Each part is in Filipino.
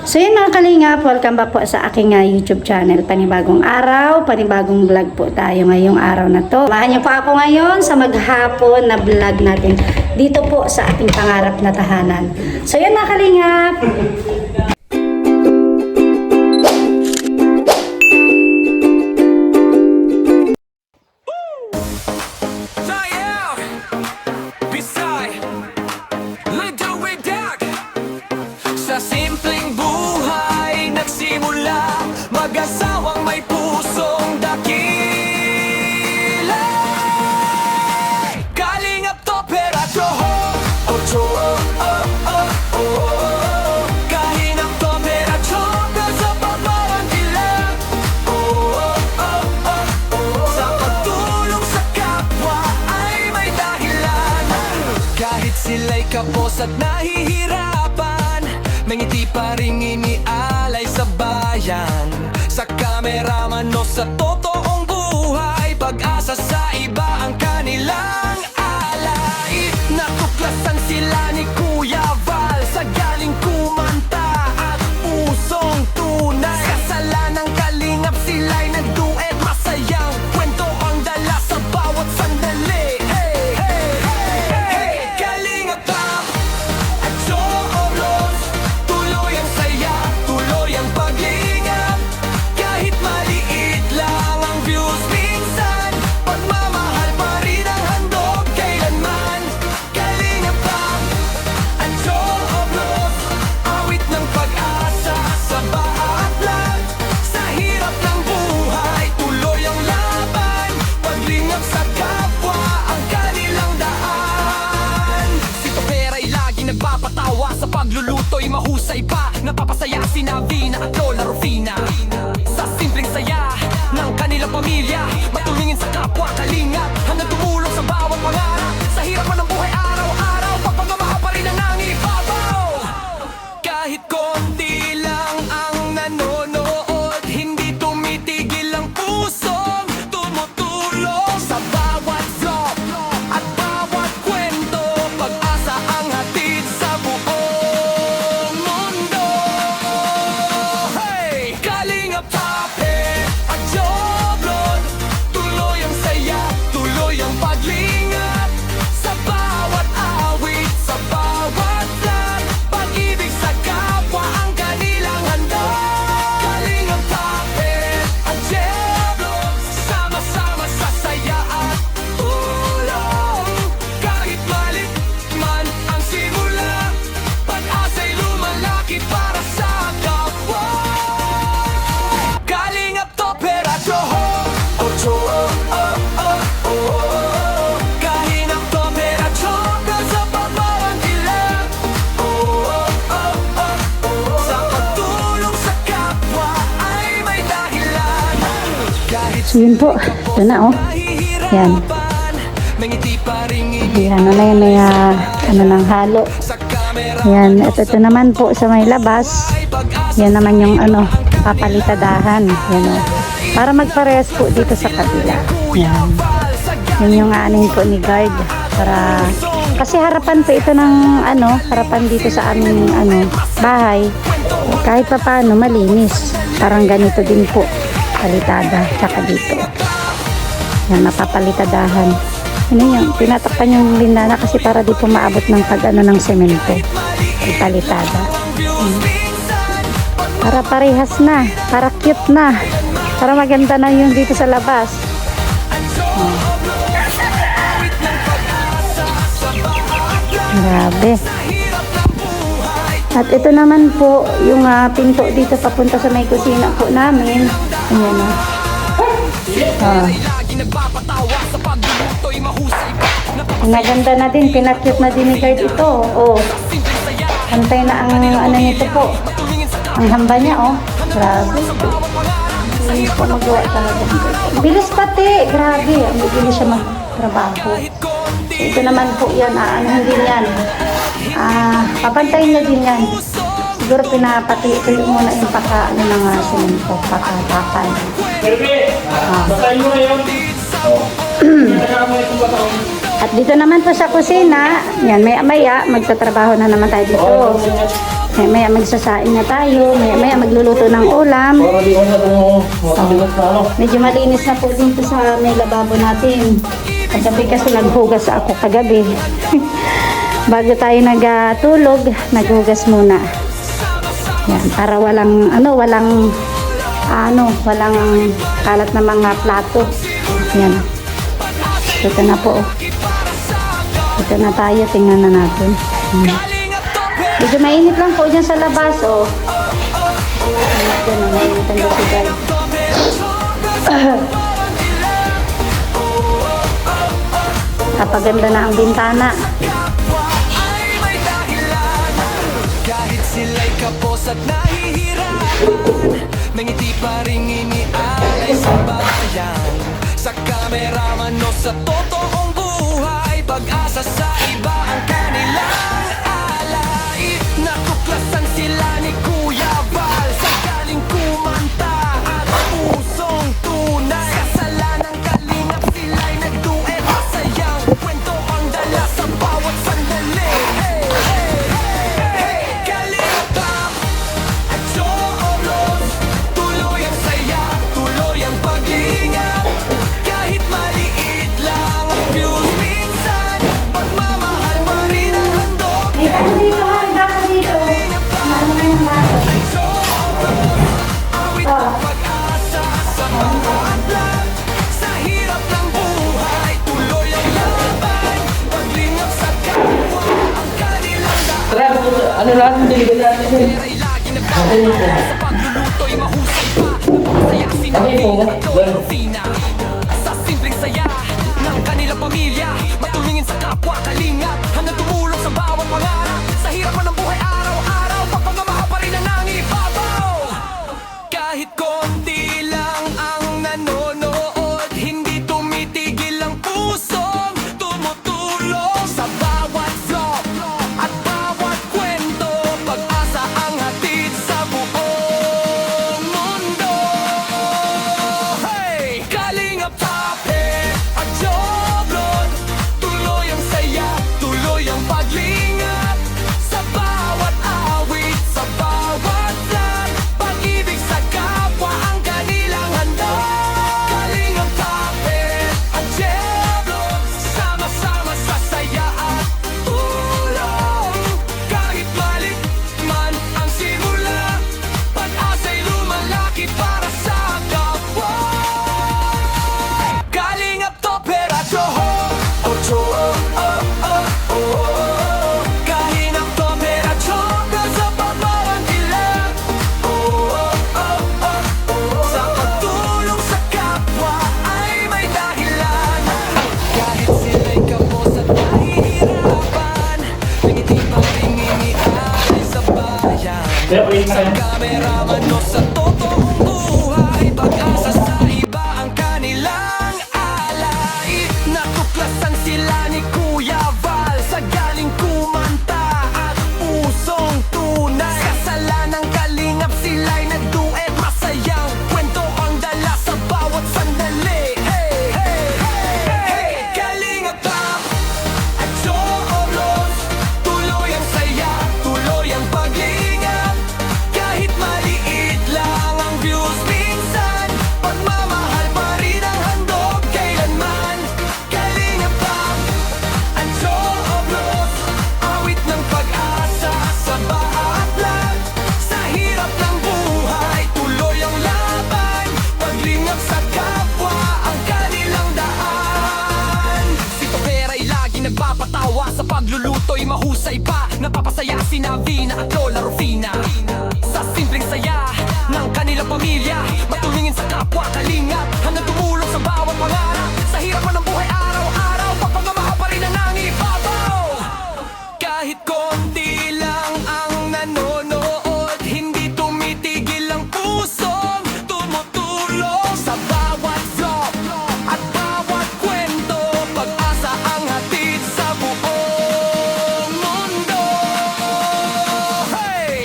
So yun mga kalingap, welcome back po sa aking YouTube channel. Panibagong araw, panibagong vlog po tayo ngayong araw na to. Samahan niyo po ako ngayon sa maghapon na vlog natin dito po sa ating pangarap na tahanan. So yun mga kalingap. Mag-asawang may pusong dakila. Kalingap to peracho ocho kahinap to peracho sa pamawang dilag. Sa pagtulong sa kapwa ay may dahilan. Kahit sila'y kapos at nahihirapan, may ngiti pa ring inialay sa bayan. Sa kameraman o sa totoong buhay, pag-asa sa iba ang kanilang alay. Natuklasan sila ni Kuya Val sa galing kumanta at pusong tunay. Kasalanang kalingap sila'y nagduet, masayang kwento ang dala sa bawat sandali. Hey, hey, hey, hey, kalingap tam at Joblos, tuloy ang saya, tuloy ang paglingap. Kahit maliit lang ang views minsan, pagmamahal pa rin ang handog kailanman. Kalingap tam at Joblos, awit ng pag-asa sa bawat lag. Sa hirap ng buhay, tuloy ang laban, paglingap sa kapwa ang kanilang daan. Si Topera'y lagi nagpapatawa, sa pagluluto'y mahusay pa, napapasaya si Navina at Lola Rufina. Sa simpleng saya ng kanilang pamilya, matulungin sa kapwa kalingap, hanggang tumulong sa bawat pangarap. Sa hirap man ng buhay araw-araw, pagpagmamahal pa rin ang nangibabaw. Kahit konti lang ang nanonood, hindi tumitigil ang pusong tumutulong. Sa bawat vlog at bawat kwento, pag-asa ang hatid sa buong mundo. Hey! Kalingap Tape at Joblos, tuloy ang saya, tuloy ang paglingap. Sa bawat awit, sa bawat vlog, pag-ibig sa kapwa ang kanilang handog. Kalingap Tape at Joblos, sama-sama sa saya at tulong. Kahit malit man ang simula, pag-asa'y lumalaki para sa kapwa. Kalingap to peracho ocho kahinap to peracho sa pamawang dilag. Sa pagtulong sa kapwa ay may dahilan. Kahit So yun po, ito na oh. Yan. nahihirapan, may ngiti pa ring Yan, ano na yun, may ano ng halo. sa kamera. Yan, at ito naman po sa may labas. Yan naman yung ano, papalitadahan. Yan o. Para magparehas po dito sa kabila. Yan. Yan yung aanin po ni guard. Para, kasi harapan po ito ng ano, harapan dito sa aming ano, bahay. Kahit pa paano, malinis. Parang ganito din po. Palitada. Tsaka dito. Yan, napapalitadahan. Ano yung, tinatakpan yung lindana kasi para di po maabot ng pag-ano ng semento. Ipalitada. Para parehas na. Para cute na. Para maganda na yung dito sa labas. Grabe. At ito naman po, yung pinto dito papunta sa may kusina po namin. Ayan na. Naganda na din, pinakyut na din ni guard ito. Oh. Antay na ang ano nito po. Ang hamba niya, oh. Grabe. Hindi po magawa talaga. Bilis pati. Grabe. Ang bilis siya magtrabaho. Ito naman po yan. Ano din yan. Papantayin niya din yan. Siguro pinapatuyo muna yung ano ng semento. Pakatakan. At dito naman po sa kusina. Yan, maya-maya. Magtatrabaho na naman tayo dito. Maya magsasaing na tayo. Maya magluluto ng ulam. Para di ko na kung makabigat na ano. Medyo malinis na po dito sa may lababo natin. Kagabi kasi naghugas ako kagabi. Bago tayo nagtulog, naghugas muna. Yan, para walang walang kalat na mga plato. Yan. Ito na po. Ito na tayo, tingnan na natin. Medyo mainit lang po dyan sa labas, oh. Medyo na mainit ang dito, guys. Kapaganda na ang bintana. Kahit sila'y kapos at nahihirapan, may ngiti pa rin inialay sa bayan. Sa kameraman o sa totoong buhay, pag-asa sa iba ang kanilang alay. Natuklasan sila ni Kuya Val sa galing kumanta at pusong tunay. Kasalanang kalingap sila'y nagduet, masayang kwento ang dala sa bawat sandali. Hey, hey, hey, hey, kalingap at Joros, tuloy ang saya, tuloy ang pag-ingat. Kahit maliit lang ang views minsan, pagmamahal pa rin ang handog. May ano dito, handa ko dito. Ano na yung baso? Awit ng pag-asa sa mga adlan. Sa hirap ng buhay, tuloy ang laban. Paglingap sa kapwa, ang kanilang daan. Tara, ano lahat ng delivery natin eh. Ay lagi nagpapalala sa pagluluto'y mahusay pa. Napapasaya sinabi at Dorofina. Sa simpleng saya ng kanilang pamilya, matulungin sa kapwa kalingap, hanggang tumulong sa bawat pangarap. Sa hirap man ng buhay araw-araw, pagpamamahal pa rin ang nangibabaw. Kahit konti lang ang nanonood, hindi tumitigil ang pusong tumutulong. Sa bawat vlog at bawat kwento, pag-asa ang hatid sa buong mundo. Hey! Kalingap Tapet at Joblon, tuloy ang saya, tuloy ang paglingap. Sa bawat awit, sa bawat vlog, pag-ibig sa kapwa ang kanilang handog. Kalingap Tapet at Joblon, sama-sama sa saya at tulong. Kahit malit man ang simula, pag-asa'y lumalaki para sa kapwa. Kalingap Toperacho, Ocho, Kalingap Toperacho, sa pagmamangkilan. Sa pagtulong sa kapwa ay may dahilan. Kahit sila'y kapos at nahihirapan, may ngiti pa rin inialay sa bayan. Kaya wait na kayo. Kameraman o sa totoong buhay, pag-asa sa iba ang kanilang alay. Natuklasan sila ni Kuya Val sa galing kumanta at pusong tunay. Kasalanang kalingap sila'y nagduet, masayang kwento ang dala sa bawat sandali. Hey, hey, hey, hey, kalingap Tap at Joros, tuloy ang saya, tuloy ang pag-ingat. Kahit maliit lang ang views minsan, pagmamahal pa rin ang handog kailanman. Kalingap Tap at Joros, awit ng pag-asa sa bawat vlog. Sa hirap ng buhay, tuloy ang laban. Paglingap sa kapwa ang kanilang daan. Si Topera'y lagi nagpapatawa, sa pagluluto'y mahusay pa. Napapasaya si Navina at Lola Rufina. Sa simpleng saya ng kanilang pamilya, matulungin sa kapwa kalingap, hanggang tumulong sa bawat pangarap. Sa hirap man ng buhay araw-araw, pagpamamahal pa rin ang nangibabaw. Kahit konti lang ang nanonood, hindi tumitigil ang pusong tumutulong. Sa bawat vlog at bawat kwento, pag-asa ang hatid sa buong mundo. Hey!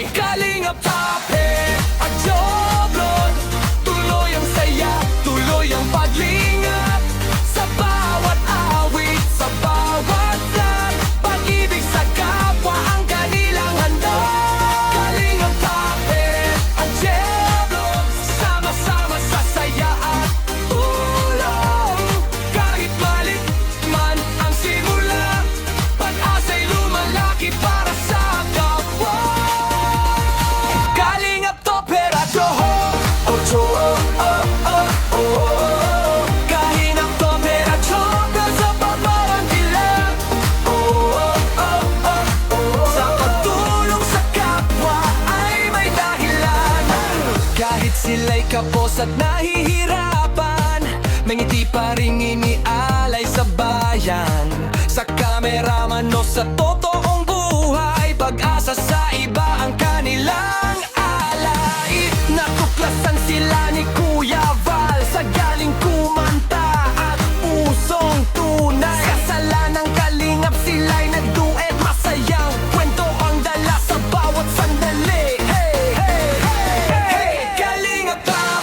kapos at nahihirapan, may ngiti pa ring inialay sa bayan. Sa kameraman o sa totoong buhay, pag-asa sa iba ang kanilang alay. Natuklasan sila ni Kuya Val sa galing kumanta at pusong tunay. Kasalanang kalingap sila'y nagduet, masayang kwento ang dala sa bawat sandali. Hey, hey, hey, hey, Kalingap Top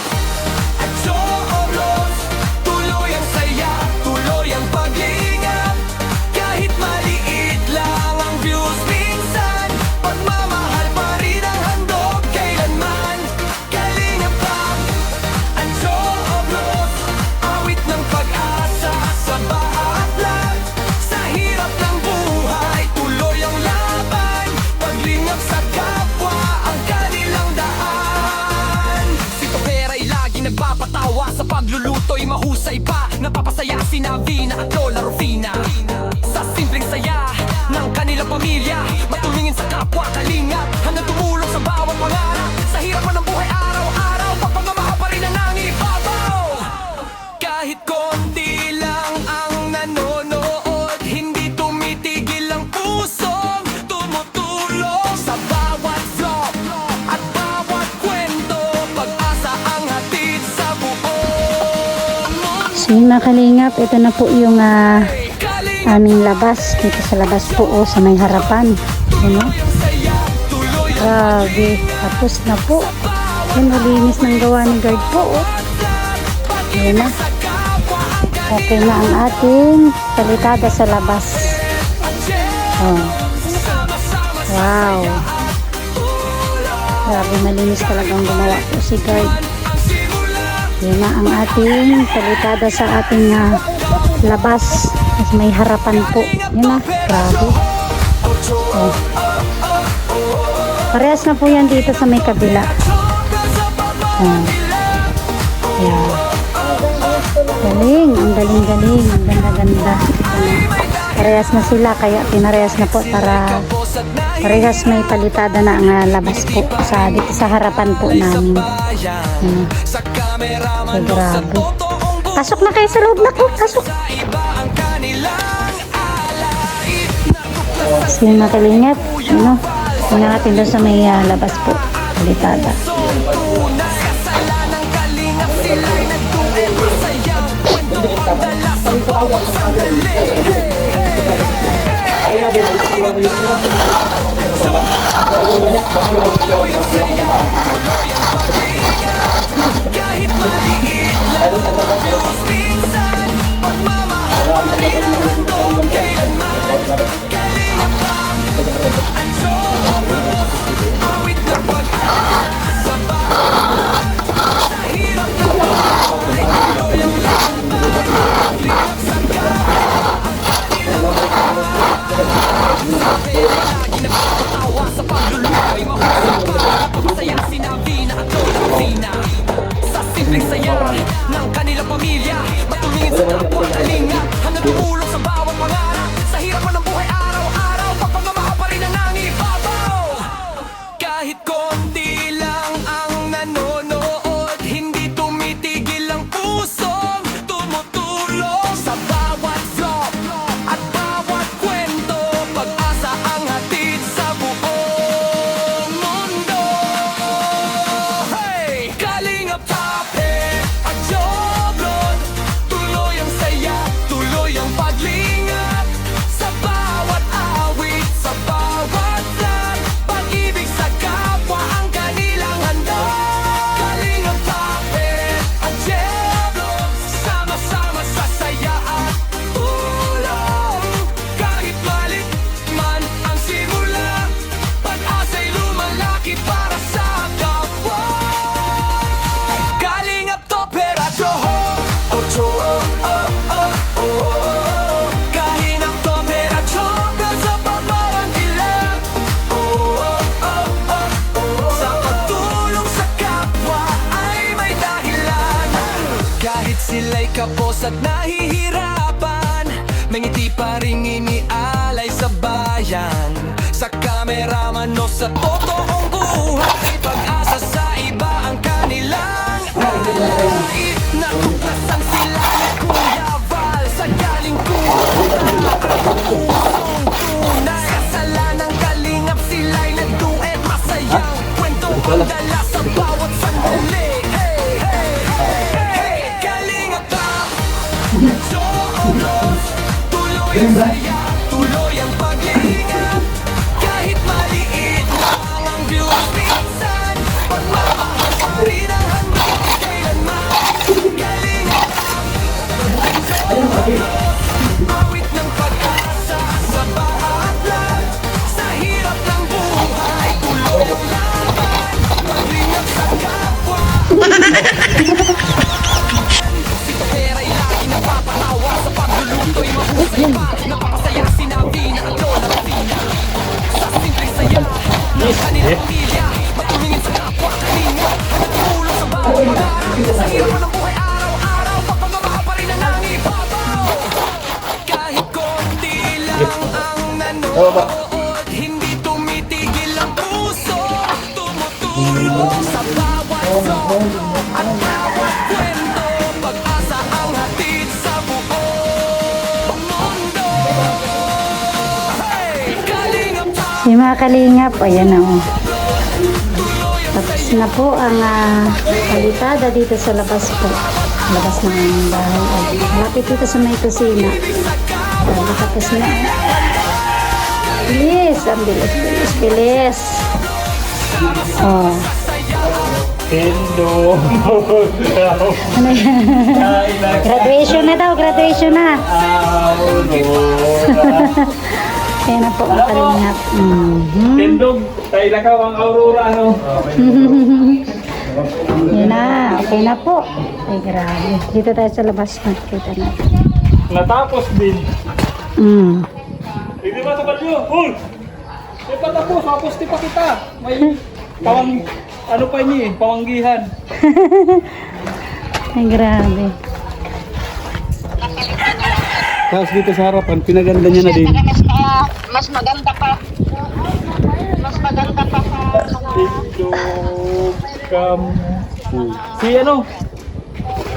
at Joros, tuloy ang saya, tuloy ang paglingap. Kahit maliit lang ang views minsan, pagmamahal pa rin ang handog kailanman. Kalingap Top at Joros, awit ng pag-asa sa bawat lag. Sa hirap ng buhay, tuloy ang laban, paglingap sa kapwa ang kanilang daan. Si Topera'y lagi nagpapatawa, sa pagluluto'y mahusay pa, napapasaya si Navina at Lola Rufina. Sa simpleng saya ng kanilang pamilya, matulungin sa kapwa kalingap, handang tumulong sa bawat pangarap. Sa hirap man ng buhay araw-araw, pagpamamahal pa rin ang nangibabaw. Kahit konti lang ang nanonood, hindi tumitigil ang pusong tumutulong. Sa bawat vlog at bawat kwento, pag-asa ang hatid sa buong mundo. So yun mga kalingap, ito na po yung Kalingap aming labas. Dito sa labas po sa may harapan. Yun o. saya, tuloy ang Grabe. Tapos na po. Yun, malinis ng gawa ni guard po. Yun na. sa kapwa ang Okay na ang ating palitada sa labas. Oh. sama-sama sa Wow. Grabe, malinis talagang gumawa po si guard. ang simula. Yun na ang ating palitada sa ating labas. Mas may harapan po. Yun na. Grabe. Oh. Parehas na po yan dito sa may kabila. Oh. Yeah. Galing. Ang galing-galing. Ang ganda-ganda. Parehas na sila. Kaya pinarehas na po para parehas may palitada na ang labas po sa dito sa harapan po namin. Sa kameraman So, o sa grabe. totoong buhay, Pasok na kayo sa loob na po. Pasok. sa iba ang kanilang alay. So yung mga kalingap, ano, yun natin doon sa may labas po. Palitada. Tunay, kasalanang kalingap sila'y nagduet, masayang kwento ang dala sa bawat sandali. Kahit maliit lang ang views minsan, pagmamahal pa rin ang handog kailanman. Kalingap Top at Joros, awit ng pag-asa sa bawat sa hirap ng buhay, tuloy ang laban, paglingap sa kapwa ang kanilang lagi nagpapatawa sa paglulukoy, mahusay pa, napapasaya si Navina at Lola Rufina. Sa simpleng saya ng kanilang pamilya, matulungin sa kapwa kalingap, handang tumulong sa bawat pangarap. Sa hirap man ng buhay araw-araw, pagpamamahal pa rin ang nangibabaw. Kahit konti lang ang nanonood, hindi tumitigil ang pusong tumutulong. Sa bawat vlog at bawat kwento, pag-asa ang hatid sa buong mundo. Hey! Kalingap Top at Joblon, tuloy ang saya, tuloy ang paglingap. Sa bawat awit, sa bawat vlog, pag-ibig sa kapwa ang kanilang handog. Kalingap Top at Joblon, sama-sama sa saya at tulong. Kahit malit man ang simula, pag-asa'y lumalaki para sa kapwa. Kalingap Top at Joblon, Kalingap Top at Joblon, sa bawat ilang, sa pagtulong sa kapwa ay may dahilan. Kahit sila'y kapos at nahihirapan, may ngiti pa ring inialay sa bayan. Sa kameraman o sa totoong buhay, pag-asa sa iba ang kanilang ang dala sa bawat sandali. Hey, hey, hey, hey, Kalingap Joros, tuloy ang saya, tuloy ang pag-iingat. Kahit maliit lang ang views minsan, pagmamahal pa rin ang hanggang kailanman. Kalingap awit ng pag-asa sa bawat lahat. Sa hirap ng buhay, tuloy ang laban. Maglingap sa kapwa. Si Topera'y lagi napapatawa sa pagluluto'y mahusay pa. Napapasaya sinabi na ang lola Rafina. Sa simpleng saya ng kanilang pamilya, matulungin sa kapwa kalinga. Hanapulong sa bawat pangarap. Sa hirap ng buhay araw-araw, pagmamahal pa rin ang nangibabaw. Kahit konti lang ang nanonood, hindi tumitigil ang puso. Tumutulong sa bawat song at bawat kwento. Pag-asa ang hatid sa buong mundo. Hey, Kalingap Si mga kalingap, ayan na oh. Tapos na po ang kalitada dito sa labas po. Labas ng aming bahay. Ay, malapit dito sa may kusina. Ay, tapos na. Bilis! Ang bilis, bilis, bilis. Oh. Hello. Ano yan? Graduation na daw, graduation na. Kaya na po ang kalingap. Tindog, tayo lakaw ang Aurora, ano? Yan na, okay na po. Ay, grabe. Dito tayo sa labas, makikita natin. Natapos din. Hindi ba sa balyo? Uy! May patapos, mapusti pa kita. May pawang, ano pa niya eh, pawanggihan. Ay, grabe. Tapos dito sa harapan, pinaganda niya na din. Mas maganda pa. Mas maganda pa sa Tindog, si ano?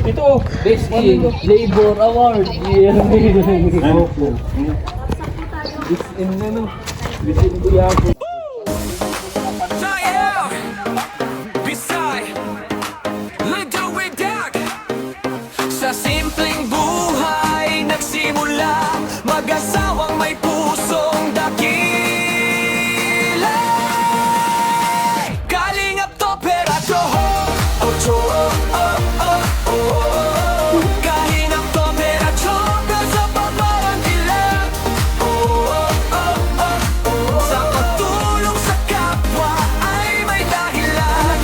Ito oh. Best in Labor Award. Yeah. This in ano? This in Buyago. Tayo, Bisay, Liduwidag. Sa simpleng buhay nagsimula, mag-asawang may pusong dakila. Kalingap Topera Johor, Kalingap Topera Johor, sa pamawang dilag. Sa pagtulong sa kapwa ay may dahilan.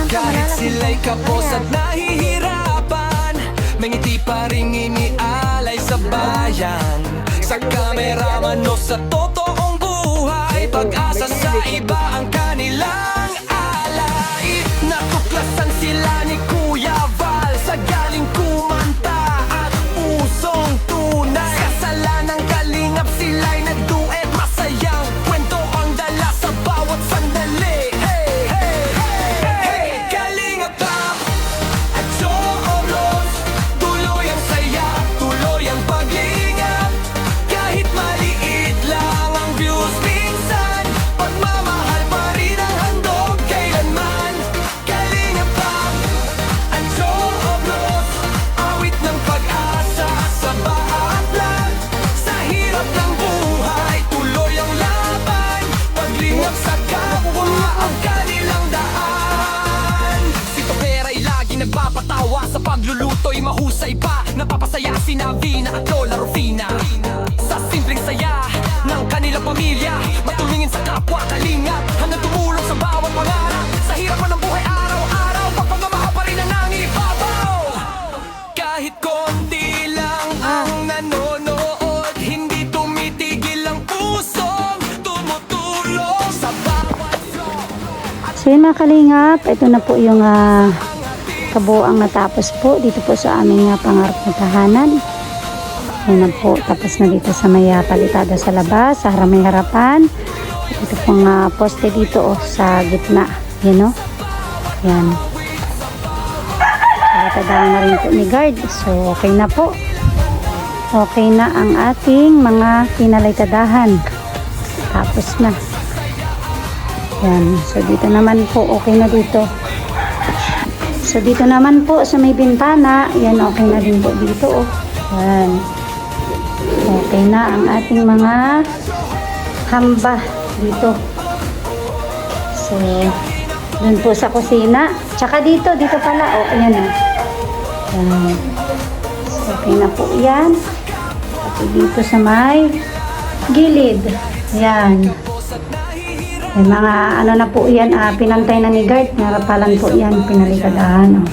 Kahit sila'y kapos at nahihirapan, may ngiti pa rin inialay sa bayan. Sa kameraman o sa totoong buhay, pag-asa sa iba ang kanilang alay. Natuklasan sila ni Kuya Val sa galing kumanta at pusong tunay. Kasalanang kalingap sila'y nagduet, masayang kwento ang dala sa bawat sandali. Hey, hey, hey, hey, Kalingap at Joros, tuloy ang saya, tuloy ang pag-iingat. Kahit maliit lang ang views minsan, pagmamahal pa rin ang handog kailanman. Kalingap at Joros, awit ng pag-asa sa bawat lahat. Sa hirap ng buhay, tuloy ang laban. Paglingap sa kapwa ang kanilang daan. Si Topera'y lagi nagpapatawa, sa pagluluto'y mahusay pa. Napapasaya sinabi na at Lola Rufina. Sa simpleng saya ng kanilang pamilya, matulungin sa kapwa kalingap. Hanggang tumulong sa bawat pangarap. Sa hirap man ng buhay araw-araw, pagpamamahal pa rin ang nangibabaw. Kahit konti lang ang nanonood, hindi tumitigil ang pusong tumutulong sa bawat So yun mga kalingap, ito na po yung kabuang natapos po dito po sa aming pangarap na tahanan. Yan na po, tapos na dito sa may palitada sa labas, sa may harapan. Ito pong poste dito sa gitna. Yan o. Yan. Palitadahan na rin po ni guard. So okay na po. Okay na ang ating mga pinalitadahan. Tapos na. Yan. So, dito naman po, okay na dito. So, dito naman po sa may bintana, yan, okay na din po dito, oh. Yan. Okay na ang ating mga hamba dito. So, dun po sa kusina. Tsaka dito pala, oh, ayan, oh. Yan. So, okay na po yan. Pati dito sa may gilid. Yan. May mga ano na po yan, pinantay na ni guard. Narapalan po yan, pinalitadahan. Oh.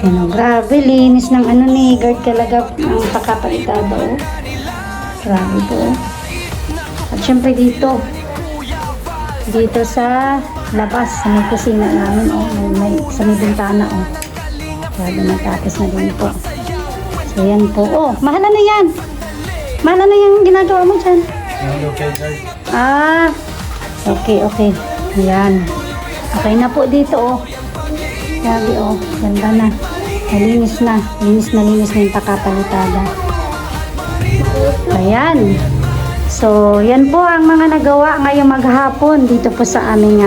Yan, oh, grabe, linis ng ano ni guard talaga ang pakapalitado. Oh. Grabe po. Oh. At syempre dito sa labas, sa may kusina namin, oh, may sa may bintana, oh. Grabe, natapos na din po. So, yan po. Oh, mahala na yan. Mahala na yung ginagawa mo dyan. Okay. Yan. Okay na po dito, oh. Grabe, oh. Ganda na. Linis na yung pakapalitada. Ayan. So, yan po ang mga nagawa ngayong maghapon dito po sa aming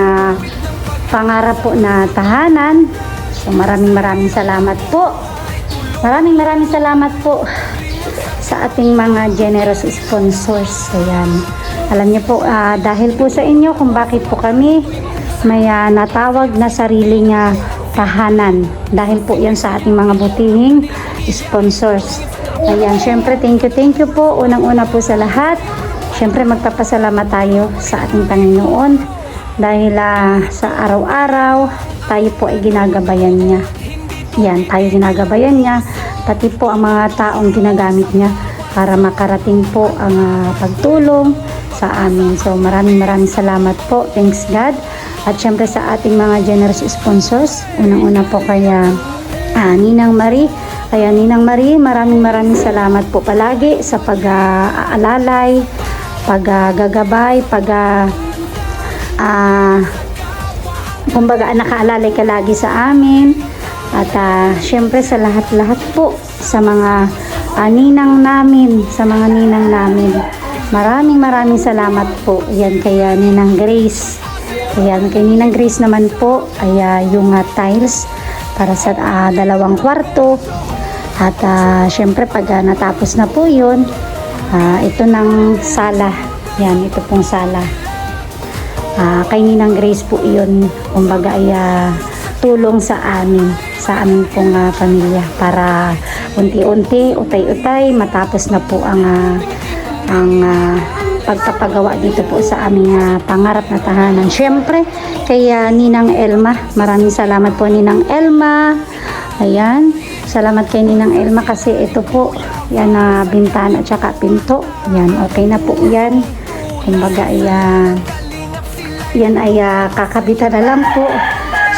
pangarap po na tahanan. So, maraming salamat po. Maraming salamat po sa ating mga generous sponsors. Ayan. Alam niyo po, dahil po sa inyo kung bakit po kami may natawag na sariling tahanan. Dahil po yan sa ating mga butihing sponsors. Ayan, syempre thank you po. Unang-una po sa lahat, syempre magpapasalamat tayo sa ating Panginoon. Dahil sa araw-araw, tayo po ay ginagabayan niya. Yan, tayo ginagabayan niya. Pati po ang mga taong ginagamit niya para makarating po ang pagtulong sa amin. So maraming salamat po. Thanks God. At syempre sa ating mga generous sponsors, unang-una po kaya Ninang Marie. Kaya Ninang Marie, maraming salamat po palagi sa pag-aalalay, pag-gagabay, kumbaga nakaalalay ka lagi sa amin. At syempre sa lahat-lahat po sa mga ninang namin, maraming salamat po. Yan kaya Ninang Grace. Ayan, kay Ninang Grace naman po ay yung tiles para sa 2 kwarto. At syempre pag natapos na po yun, ito ng sala. Yan, ito pong sala. Kay Ninang Grace po yun, kumbaga ay tulong sa amin pong pamilya para unti-unti, utay-utay, matapos na po ang pagpapagawa dito po sa aming pangarap na tahanan. Syempre, kay Ninang Elma, maraming salamat po Ninang Elma. Ayan, salamat kay Ninang Elma kasi ito po, yan bintana at saka pinto. Yan, okay na po yan. Kumbaga, yan ay kakabitan na lang po.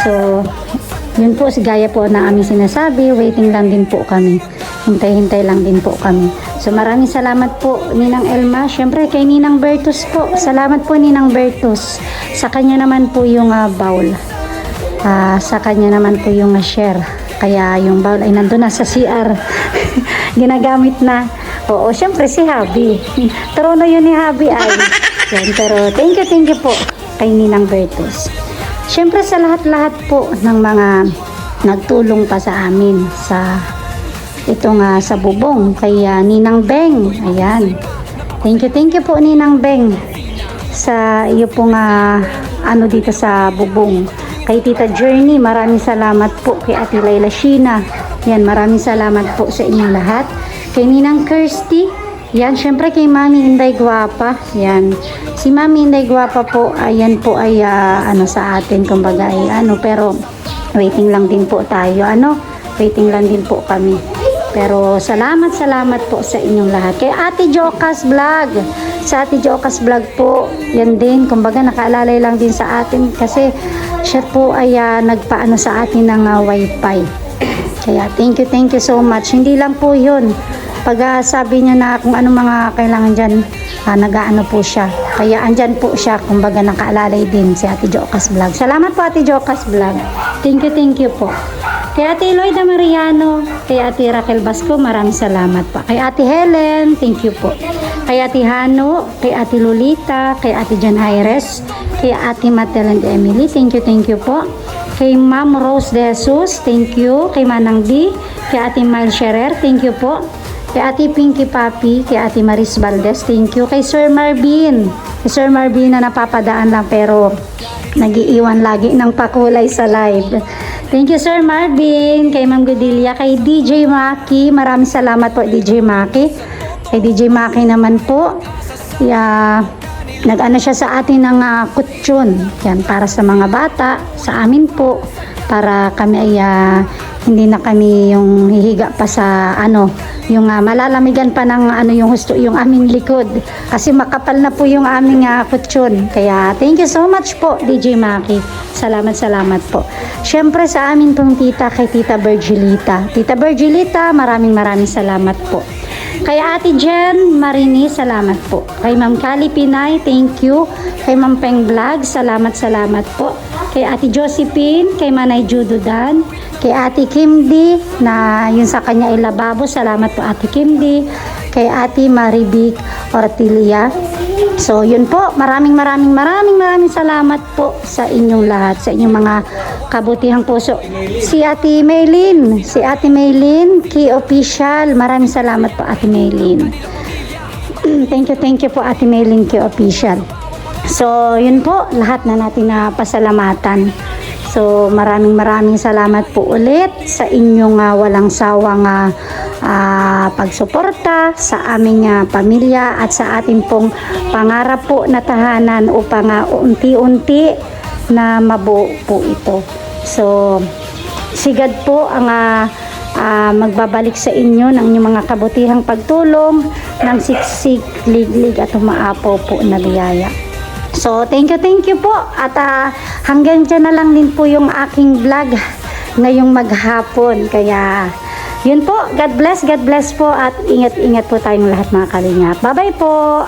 So, yun po, gaya po na aming sinasabi, waiting lang din po kami. Hintay-hintay lang din po kami. So maraming salamat po Ninang Elma. Syempre kay Ninang Bertus po. Salamat po Ninang Bertus. Sa kanya naman po yung bowl. Sa kanya naman po yung share. Kaya yung bowl ay nandun na sa CR. Ginagamit na. Oo, syempre si Habi. Trono yun ni Habi ay. Yan, pero thank you po kay Ninang Bertus. Syempre sa lahat-lahat po ng mga nagtulong pa sa amin sa itong sa bubong kay Ninang Beng. Ayan. Thank you po Ninang Beng sa iyo pong dito sa bubong. Kay Tita Journey, maraming salamat po. Kay Ate Layla Sheena. Yan, maraming salamat po sa inyong lahat. Kay Ninang Kirsty. Yan, syempre kay Mami Inday Guapa. Yan. Si Mami Inday Guapa po, ayan po ay sa atin, kumbaga ay pero waiting lang din po tayo. Waiting lang din po kami. Pero salamat po sa inyong lahat. Kay Ate Jocas Vlog. Sa Ate Jocas Vlog po, yan din, kumbaga nakaalalay lang din sa atin kasi siya po ay nagpaano sa atin ng wifi. Kaya thank you so much. Hindi lang po yun. Pag sabi niya na kung ano mga kailangan dyan, nag-aano po siya. Kaya andyan po siya, kumbaga nakaalalay din si Ate Jocas Vlog. Salamat po Ate Jocas Vlog. Thank you po. Kay Ate Eloida Mariano, kay Ate Raquel Basco, maraming salamat po. Kay Ate Helen, thank you po. Kay Ate Hano, kay Ate Lolita, kay Ate Jan Hayres, Kay Ate Matel and Emily, thank you po. Kay Ma'am Rose De Jesus, thank you. Kay Manang D, kay Ate Mal Scherer, thank you po. Kay Ate Pinky Papi, kay Ate Maris Valdez, thank you. Kay Sir Marvin, na napapadaan lang pero nagiiwan lagi ng pakulay sa live. Thank you Sir Marvin. Kay Ma'am Gudilia, kay DJ Maki, maraming salamat po DJ Maki. Kay DJ Maki naman po, nag-ano siya sa atin ng kutsyon. Yan, para sa mga bata, sa amin po, para kami ay hindi na kami yung hihiga pa sa yung malalamigan pa ng yung husto, yung aming likod. Kasi makapal na po yung aming kutsyon. Kaya thank you so much po DJ Maki. Salamat po. Syempre sa amin pong tita, kay Tita Virgilita. Tita Virgilita, maraming salamat po. Kay Ate Jen Marini, salamat po. Kay Ma'am Kali Pinay, thank you. Kay Ma'am Peng Vlog, salamat po. Kay Ate Josephine, kay Manay Jududan, kay Ate Kimdi, na yun sa kanya ay lababo, salamat po Ate Kimdi. Kay Ate Maribik Ortilia. So yun po, maraming salamat po sa inyong lahat, sa inyong mga kabutihang puso. Si Ate Maylin, Key Official, maraming salamat po Ate Maylin. Thank you po Ate Maylin Key Official. So yun po, lahat na natin na pasalamatan. So maraming salamat po ulit sa inyong walang sawang pagsuporta sa aming pamilya at sa ating pong pangarap po na tahanan upang unti-unti na mabuo po ito. So sigad po ang magbabalik sa inyo ng inyong mga kabutihang pagtulong ng siksik, liglig at umaapaw po na biyaya. So thank you po at hanggang dyan na lang din po yung aking vlog ngayong maghapon. Kaya yun po, God bless po at ingat po tayong lahat mga kalingap. Bye bye po!